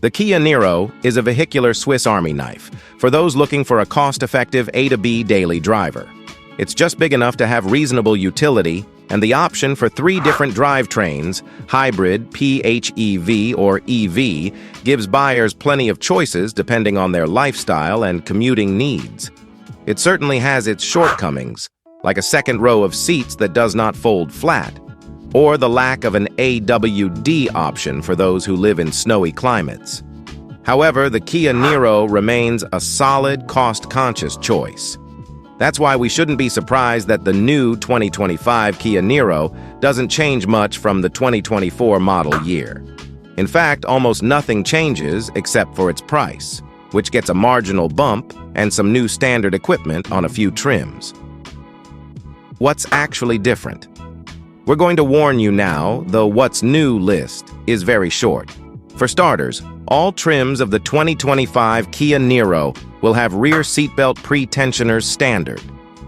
The Kia Niro is a vehicular Swiss Army knife for those looking for a cost-effective A to B daily driver. It's just big enough to have reasonable utility, and the option for 3 different drivetrains, hybrid, PHEV, or EV, gives buyers plenty of choices depending on their lifestyle and commuting needs. It certainly has its shortcomings, like a second row of seats that does not fold flat, or the lack of an AWD option for those who live in snowy climates. However, the Kia Niro remains a solid, cost-conscious choice. That's why we shouldn't be surprised that the new 2025 Kia Niro doesn't change much from the 2024 model year. In fact, almost nothing changes except for its price, which gets a marginal bump and some new standard equipment on a few trims. What's actually different? We're going to warn you now, the what's new list is very short. For starters, all trims of the 2025 Kia Niro will have rear seatbelt pre-tensioners standard.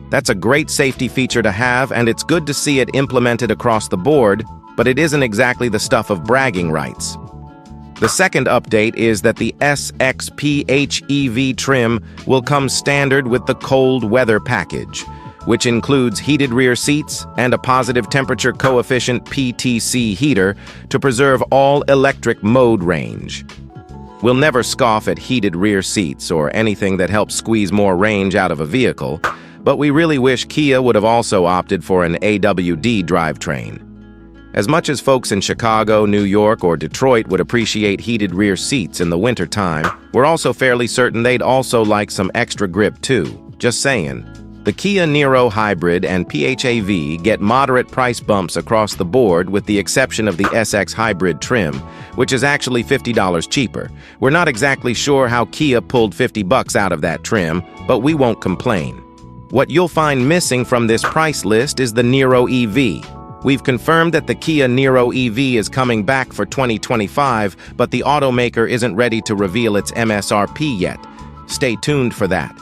That's a great safety feature to have, and it's good to see it implemented across the board, but it isn't exactly the stuff of bragging rights. The second update is that the SX PHEV trim will come standard with the cold weather package, which includes heated rear seats and a positive temperature coefficient PTC heater to preserve all electric mode range. We'll never scoff at heated rear seats or anything that helps squeeze more range out of a vehicle, but we really wish Kia would have also opted for an AWD drivetrain. As much as folks in Chicago, New York, or Detroit would appreciate heated rear seats in the wintertime, we're also fairly certain they'd also like some extra grip too. Just saying. The Kia Niro Hybrid and PHEV get moderate price bumps across the board with the exception of the SX Hybrid trim, which is actually $50 cheaper. We're not exactly sure how Kia pulled $50 out of that trim, but we won't complain. What you'll find missing from this price list is the Niro EV. We've confirmed that the Kia Niro EV is coming back for 2025, but the automaker isn't ready to reveal its MSRP yet. Stay tuned for that.